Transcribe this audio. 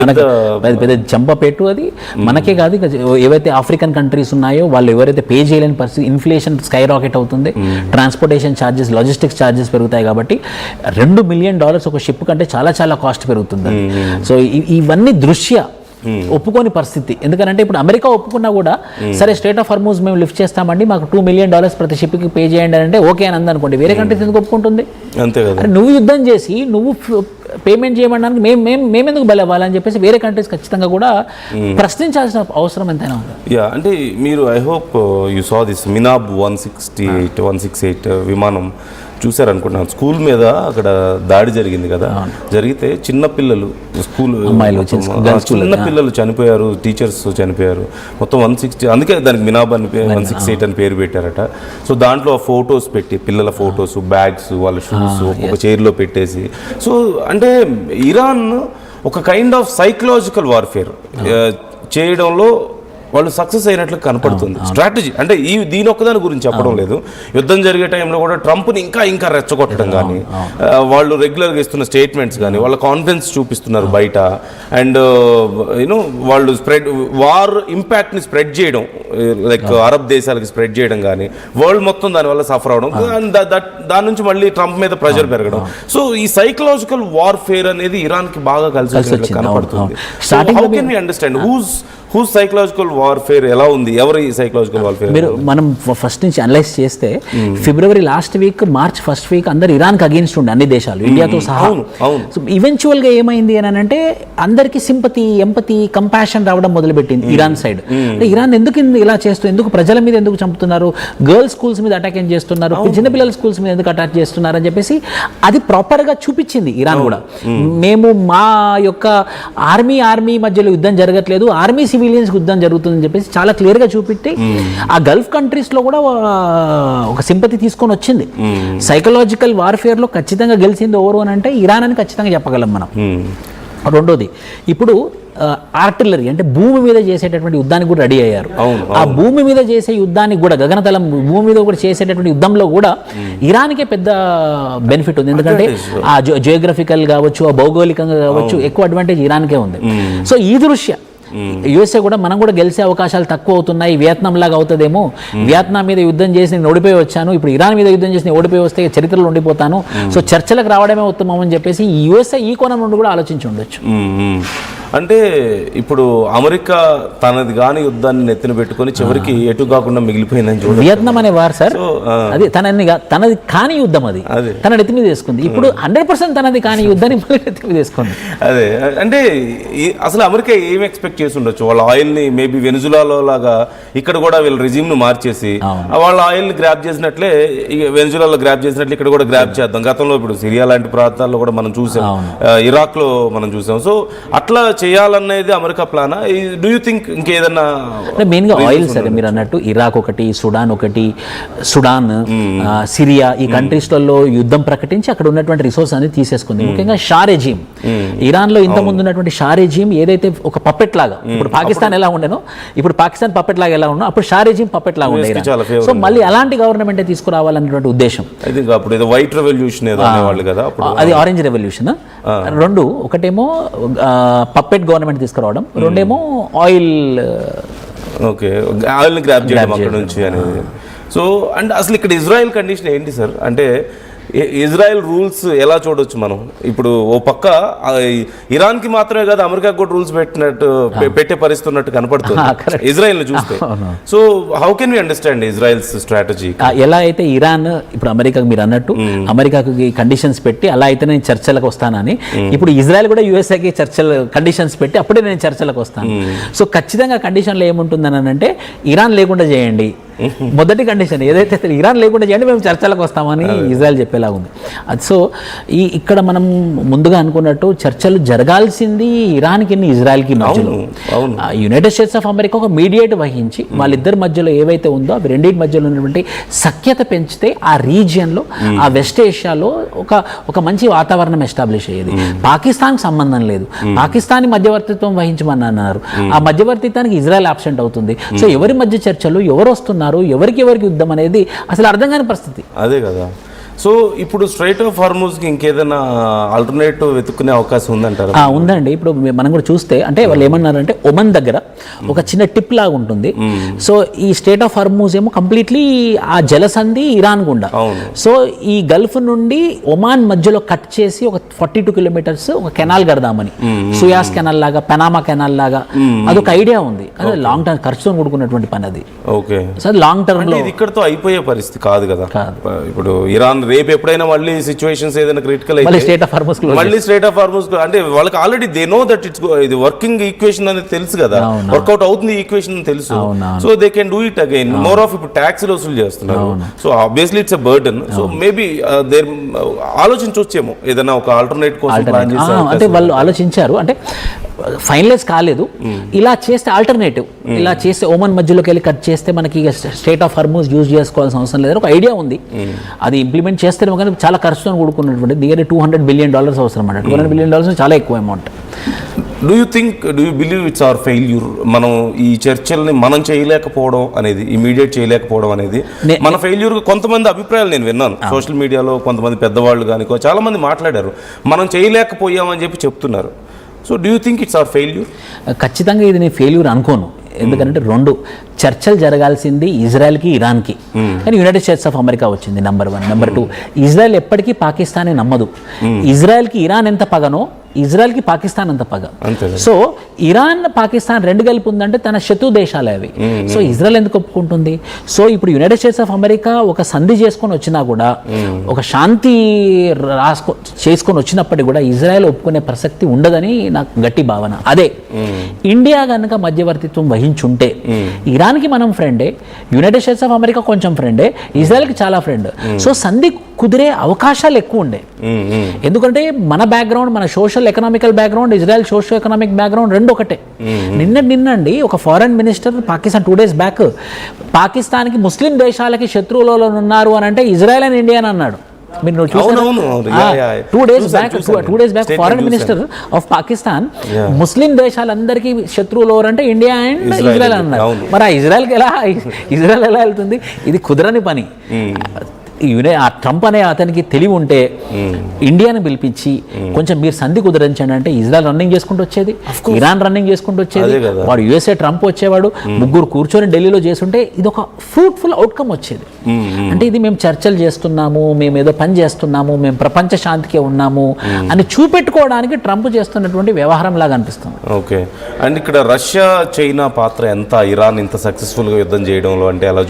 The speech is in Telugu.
పెద్ద చంపపెట్టు అది. మనకే కాదు, ఏవైతే ఆఫ్రికన్ కంట్రీస్ ఉన్నాయో వాళ్ళు ఎవరైతే పే చేయలేని పరిస్థితి, ఇన్ఫ్లేషన్ స్కై రాకెట్ అవుతుంది, ట్రాన్స్పోర్టేషన్ ఛార్జెస్, లాజిస్టిక్స్ ఛార్జెస్ పెరుగుతాయి. కాబట్టి $2 మిలియన్ ఒక షిప్ కంటే చాలా చాలా కాస్ట్ పెరుగుతుంది. సో ఇవన్నీ దృశ్య ఒప్పుకోని పరిస్థితి. ఎందుకంటే ఇప్పుడు అమెరికా ఒప్పుకున్నా కూడా సరే స్ట్రేట్ ఆఫ్ హార్మూజ్ మేము లిఫ్ట్ చేస్తామండి, మాకు $2 మిలియన్ ప్రతి షిప్కి పే చేయండి అని అంటే ఓకే అని అందనుకోండి, వేరే కంట్రీస్ ఎందుకు ఒప్పుకుంటుంది? అంతే కదా. నువ్వు యుద్ధం చేసి నువ్వు పేమెంట్ చేయమనడానికి మేమెందుకు బలవ్వాలని చెప్పేసి వేరే కంట్రీస్ ఖచ్చితంగా కూడా ప్రశ్నించాల్సిన అవసరం ఎంతైనా ఉంది. అంటే మీరు I hope you saw this Minab 168 విమానం చూసారనుకుంటున్నాను. స్కూల్ మీద అక్కడ దాడి జరిగింది కదా, జరిగితే చిన్న పిల్లలు చిన్న పిల్లలు చనిపోయారు, టీచర్స్ చనిపోయారు. మొత్తం 160, అందుకే దానికి మినాబ్ అని 168 అని పేరు పెట్టారట. సో దాంట్లో ఫొటోస్ పెట్టి, పిల్లల ఫొటోస్, బ్యాగ్స్, వాళ్ళ షూస్ ఒక చైర్లో పెట్టేసి, సో అంటే ఇరాన్ ఒక కైండ్ ఆఫ్ సైకలాజికల్ వార్ఫేర్ చేయడంలో వాళ్ళు సక్సెస్ అయినట్లు కనపడుతుంది. స్ట్రాటజీ అంటే దీని ఒక్కదాని గురించి చెప్పడం లేదు. యుద్ధం జరిగే టైంలో కూడా ట్రంప్ని ఇంకా రెచ్చగొట్టడం కానీ, వాళ్ళు రెగ్యులర్గా ఇస్తున్న స్టేట్మెంట్స్ కానీ, వాళ్ళ కాన్ఫిడెన్స్ చూపిస్తున్నారు బయట. అండ్ యూనో వాళ్ళు వార్ ఇంపాక్ట్ని స్ప్రెడ్ చేయడం, లైక్ అరబ్ దేశాలకి స్ప్రెడ్ చేయడం కానీ, వరల్డ్ మొత్తం దానివల్ల సఫర్ అవడం, దాని నుంచి మళ్ళీ ట్రంప్ మీద ప్రెషర్ పెరగడం. సో ఈ సైకలాజికల్ వార్ఫేర్ అనేది ఇరాన్కి బాగా కలిసి కనపడుతుంది. How can we understand whose psychological warfare ఎలా ఉంది, ఎవరి సైకలాజికల్ వార్ఫేర్? మీరు మనం ఫస్ట్ నుంచి అనలైజ్ చేస్తే February last week, March first week అందరు ఇరాన్కి అగేన్స్ట్ ఉండే అన్ని దేశాలు, ఇండియాతో సహా. సో ఈవెన్చువల్గా ఏమైంది అని అంటే అందరికీ సింపతి, ఎంపతి, కంపాషన్ రావడం మొదలుపెట్టింది ఇరాన్ సైడ్. ఇరాన్ ఎందుకు ఇలా చేస్తుంది, ఎందుకు ప్రజల మీద ఎందుకు చంపుతున్నారు, గర్ల్స్ స్కూల్స్ మీద అటాక్ ఏం చేస్తున్నారు, చిన్నపిల్లల స్కూల్స్ మీద ఎందుకు అటాక్ చేస్తున్నారు అని చెప్పేసి అది ప్రాపర్గా చూపించింది ఇరాన్ కూడా. మేము మా యొక్క ఆర్మీ మధ్యలో యుద్ధం జరగట్లేదు, ఆర్మీ సివిలియన్స్ యుద్ధం జరుగుతుందని చెప్పేసి చాలా క్లియర్గా చూపెట్టి ఆ గల్ఫ్ కంట్రీస్లో కూడా ఒక సింపతి తీసుకొని వచ్చింది. సైకలాజికల్ వార్ఫేర్లో ఖచ్చితంగా గెలిచింది ఎవరు అని అంటే ఇరాన్ అని ఖచ్చితంగా చెప్పగలం మనం. రెండోది, ఇప్పుడు ఆర్టిల్లరీ అంటే భూమి మీద చేసేటటువంటి యుద్ధానికి కూడా రెడీ అయ్యారు. ఆ భూమి మీద చేసే యుద్ధానికి కూడా, గగనతలం భూమి మీద కూడా చేసేటటువంటి యుద్ధంలో కూడా ఇరాన్కే పెద్ద బెనిఫిట్ ఉంది. ఎందుకంటే ఆ జియోగ్రఫికల్ కావచ్చు, ఆ భౌగోళికంగా కావచ్చు, ఎక్కువ అడ్వాంటేజ్ ఇరాన్కే ఉంది. సో ఈ దృష్ట్యా యుఎస్ఏ కూడా మనం కూడా గెలిచే అవకాశాలు తక్కువ అవుతున్నాయి, వియత్నాం లాగా అవుతుందేమో, వియత్నాం మీద యుద్ధం చేసి నేను ఓడిపోయి వచ్చాను, ఇప్పుడు ఇరాన్ మీద యుద్ధం చేసి నేను ఓడిపోయి వస్తే చరిత్రలో ఉండిపోతాను, సో చర్చలకు రావడమే ఉత్తమం అని చెప్పేసి యుఎస్ఏ ఈ కోణం నుండి కూడా ఆలోచించి ఉండొచ్చు. అంటే ఇప్పుడు అమెరికా తనది కాని యుద్ధాన్ని నెత్తిన పెట్టుకొని చివరికి ఎటు కాకుండా మిగిలిపోయిందని చూడండి. వియత్నాం అనే వార్ సార్, అది తనది కాని యుద్ధం, అది తన నెత్తి మీద వేసుకుంది. ఇప్పుడు 100% తనది కాని యుద్ధాన్ని నెత్తి మీద వేసుకుంది. అదే అంటే అసలు అమెరికా ఏం ఎక్స్పెక్ట్ చేసి ఉండొచ్చు? వాళ్ళ ఆయిల్ని మేబీ వెనిజులాలో లాగా ఇక్కడ కూడా వీళ్ళ రెజ్యూమ్ను మార్చేసి వాళ్ళ ఆయిల్ని గ్రాప్ చేసినట్లే, వెనిజులాలో గ్రాప్ చేసినట్లు ఇక్కడ కూడా గ్రాప్ చేద్దాం. గతంలో ఇప్పుడు సిరియా లాంటి ప్రాంతాల్లో కూడా మనం చూసాం, ఇరాక్లో మనం చూసాం. సో అట్లా చేయాలనేది అమెరికా ప్లానా? డూ యూ థింక్ ఇంకేదన్నా? మెయిన్గా ఆయిల్ సరే మీరు అన్నట్టు ఇరాక్ ఒకటి, సుడాన్, సిరియా, ఈ కంట్రీస్లలో యుద్ధం ప్రకటించి అక్కడ ఉన్నటువంటి రిసోర్స్ అనేది తీసేసుకుంది. ముఖ్యంగా షా రెజీమ్, ఇరాన్లో ఇంతకుముందు ఉన్నటువంటి షా రెజీమ్ ఏదైతే ఒక పప్పెట్ లాగా, ఇప్పుడు పాకిస్తాన్ ఎలా ఉండేనో, ఇప్పుడు పాకిస్తాన్ పప్పెట్ లాగా ఎలా ఉన్నా, అప్పుడు షా రెజీమ్ పప్పెట్ లాగా ఉండేది. సో మళ్ళీ అలాంటి గవర్నమెంట్ తీసుకురావాలనేటువంటి ఉద్దేశం. అప్పుడు వైట్ రెవల్యూషన్ అది ఆరెంజ్ రెవల్యూషన్. రెండు, ఒకటేమో పప్పెట్ గవర్నమెంట్ తీసుకురావడం, రెండేమో ఆయిల్ గ్రాప్ చేయడం అక్కడ నుంచి అనేది. సో అండ్ అసలు ఇక్కడ ఇజ్రాయెల్ కండిషన్ ఏంటి సార్? అంటే ఇజ్రాయెల్ రూల్స్ ఎలా చూడొచ్చు మనం? ఇప్పుడు ఓ పక్క ఇరాన్కి మాత్రమే కాదు, అమెరికాకి కూడా రూల్స్ పెట్టే పరిస్థితి ఉన్నట్టు కనపడుతుంది ఇజ్రాయెల్ చూస్తే. So how can we understand Israel's strategy? ఎలా అయితే ఇరాన్ ఇప్పుడు అమెరికాకి, మీరు అన్నట్టు అమెరికాకి కండిషన్స్ పెట్టి అలా అయితే నేను చర్చలకు వస్తానని, ఇప్పుడు ఇజ్రాయెల్ కూడా యూఎస్ఏకి కండిషన్స్ పెట్టి అప్పుడే నేను చర్చలకు వస్తాను. సో ఖచ్చితంగా కండిషన్లో ఏముంటుందని అంటే ఇరాన్ లేకుండా చేయండి, మొదటి కండిషన్ ఏదైతే ఇరాన్ లేకుండా చేయండి, మేము చర్చలకు వస్తామని ఇజ్రాయెల్ చెప్పేలా ఉంది. అది సో ఇక్కడ మనం ముందుగా అనుకున్నట్టు చర్చలు జరగాల్సింది ఇరాన్కి, ఇజ్రాయెల్కి మధ్యలో. యునైటెడ్ స్టేట్స్ ఆఫ్ అమెరికా ఒక మీడియేట్ వహించి వాళ్ళిద్దరి మధ్యలో ఏవైతే ఉందో అవి రెండింటి మధ్యలో ఉన్నటువంటి సఖ్యత పెంచితే ఆ రీజియన్లో, ఆ వెస్ట్ ఏషియాలో ఒక మంచి వాతావరణం ఎస్టాబ్లిష్ అయ్యేది. పాకిస్తాన్కి సంబంధం లేదు, పాకిస్తాన్ మధ్యవర్తిత్వం వహించమని అన్నారు, ఆ మధ్యవర్తిత్వానికి ఇజ్రాయెల్ ఆబ్సెంట్ అవుతుంది. సో ఎవరి మధ్య చర్చలు, ఎవరు వస్తున్నారు, ఎవరికి యుద్ధం అనేది అసలు అర్థం కాని పరిస్థితి. అదే కదా. సో ఇప్పుడు స్ట్రైట్ ఆఫ్ హార్మోజ్కి ఇంకేదైనా ఆల్టర్నేటివ్ వెతుక్కునే అవకాశం ఉందంటారా? ఉందండి. ఇప్పుడు మనం కూడా చూస్తే అంటే వాళ్ళు ఏమన్నారంటే ఒమన్ దగ్గర ఒక చిన్న టిప్ లాగా ఉంటుంది. సో ఈ స్టేట్ ఆఫ్ హార్మూజ్ ఏమో కంప్లీట్లీ ఆ జలసంధి ఇరాన్ గుండా. సో ఈ గల్ఫ్ నుండి ఒమాన్ మధ్యలో కట్ చేసి ఒక 42 కిలోమీటర్స్ ఒక కెనాల్ కడదామని, సుయాస్ కెనాల్ లాగా, పెనామా కెనాల్ లాగా అదొక ఐడియా ఉంది. అదే లాంగ్ టర్మ్ ఖర్చుతో కూడుకున్నటువంటి పని అది. ఓకే, సో లాంగ్ టర్మ్ లో ఇది ఇక్కడతో అయిపోయే పరిస్థితి కాదు కదా. ఇప్పుడు ఇరాన్ రేపు ఎప్పుడైనా మళ్ళీ సిచ్యువేషన్స్ ఏదైనా క్రిటికల్ అయితే స్టేట్ ఆఫ్ హార్మూజ్ మళ్ళీ స్ట్రైట్ ఆఫ్ హార్మూజ్ అంటే వాళ్ళకి already they know that it's ఇది వర్కింగ్ ఈక్వేషన్ అనేది తెలుసు కదా, వర్కౌట్ అవుతుంది ఈక్వేషన్ తెలుసు. So they can do it again. More of ఇప్పుడు ట్యాక్స్ వసూలు చేస్తున్నారు. So obviously it's a burden. So maybe there ఆలోచించవచ్చేమో ఏదైనా ఒక ఆల్టర్నేట్ కోసం ప్లాన్ చేసే. అంటే వాళ్ళు ఆలోచించారు, అంటే ఫైనలైజ్ కాలేదు. ఇలా చేస్తే ఆల్టర్నేటివ్, ఇలా చేస్తే ఓమన్ మధ్యలోకి వెళ్ళి కట్ చేస్తే మనకి స్టేట్ ఆఫ్ హార్మూజ్ యూజ్ చేసుకోవాల్సిన అవసరం లేదని ఒక ఐడియా ఉంది. అది ఇంప్లిమెంట్ చేస్తేనే కానీ చాలా ఖర్చుతో కూడుకున్నటువంటి దగ్గర $200 బిలియన్ అవసరం అన్నమాట. $200 బిలియన్ చాలా ఎక్కువ amount. Do you believe it's our failure? మనం ఈ చర్చల్ని మనం చేయలేకపోవడం అనేది, ఇమీడియట్ చేయలేకపోవడం అనేది మన ఫెయిల్యూర్. కొంతమంది అభిప్రాయాలు నేను విన్నాను సోషల్ మీడియాలో, కొంతమంది పెద్దవాళ్ళు కానీ చాలా మంది మాట్లాడారు, మనం చేయలేకపోయామని చెప్తున్నారు. So do you think it's our failure? ఖచ్చితంగా ఇది నేను ఫెయిల్యూర్ అనుకోను. ఎందుకంటే రెండు చర్చలు జరగాల్సింది ఇజ్రాయెల్కి, ఇరాన్కి, కానీ యునైటెడ్ స్టేట్స్ ఆఫ్ అమెరికా వచ్చింది నెంబర్ 1. నెంబర్ 2, ఇజ్రాయెల్ ఎప్పటికీ పాకిస్తాన్ని నమ్మదు. ఇజ్రాయెల్కి ఇరాన్ ఎంత పగనో ఇజ్రాయెల్కి పాకిస్తాన్ అంత పగ. సో ఇరాన్ పాకిస్తాన్ రెండు కలిపి ఉందంటే తన శత్రు దేశాలే అవి. సో ఇజ్రాయెల్ ఎందుకు ఒప్పుకుంటుంది? సో ఇప్పుడు యునైటెడ్ స్టేట్స్ ఆఫ్ అమెరికా ఒక సంధి చేసుకొని వచ్చినా కూడా, ఒక శాంతి చేసుకొని వచ్చినప్పటికీ కూడా ఇజ్రాయెల్ ఒప్పుకునే ప్రసక్తి ఉండదని నాకు గట్టి భావన. అదే ఇండియా కనుక మధ్యవర్తిత్వం వహించుంటే, ఇరాన్కి మనం ఫ్రెండే, యునైటెడ్ స్టేట్స్ ఆఫ్ అమెరికా కొంచెం ఫ్రెండే, ఇజ్రాయెల్కి చాలా ఫ్రెండ్. సో సంధి కుదిరే అవకాశాలు ఎక్కువ ఉండే. ఎందుకంటే మన బ్యాక్గ్రౌండ్, మన social economical background, Israel social economic background రెండు ఒకటే. నిన్నండి ఒక foreign minister Pakistan 2 days back పాకిస్తాన్కి ముస్లిం దేశాలకి శత్రువులలో ఉన్నారు అని అంటే ఇజ్రాయెల్ అండ్ ఇండియా అని అన్నాడు. మీరు చూసారు 2 days back foreign minister of Pakistan ముస్లిం దేశాలందరికీ శత్రువులు ఎవరంటే ఇండియా అండ్ ఇజ్రాయెల్ అన్నారు. మరి ఆ ఇజ్రాయెల్కి ఇజ్రాయెల్ ఎలా వెళ్తుంది? ఇది కుదరని పని. ఆ ట్రంప్ అనే అతనికి తెలివి ఉంటే ఇండియాని పిలిపించి కొంచెం మీరు సంధి కుదిరించండి అంటే ఇజ్రాయెల్ రన్నింగ్ చేసుకుంటూ వచ్చేది, ఇరాన్ రన్నింగ్ చేసుకుంటూ వచ్చేది, వాడు యుఎస్ఏ ట్రంప్ వచ్చేవాడు, ముగ్గురు కూర్చొని ఢిల్లీలో చేస్తుంటే ఇది ఒక ఫ్రూట్ఫుల్ అవుట్కమ్ వచ్చేది. అంటే ఇది మేము చర్చలు చేస్తున్నాము, మేము ఏదో పని చేస్తున్నాము, మేము ప్రపంచ శాంతికే ఉన్నాము అని చూపెట్టుకోవడానికి ట్రంప్ చేస్తున్నటువంటి వ్యవహారం లాగా అనిపిస్తుంది. ఓకే, అండ్ ఇక్కడ రష్యా చైనా పాత్ర ఎంత? ఇరాన్ ఇంత సక్సెస్ఫుల్గా యుద్ధం చేయడంలో అంటే అలా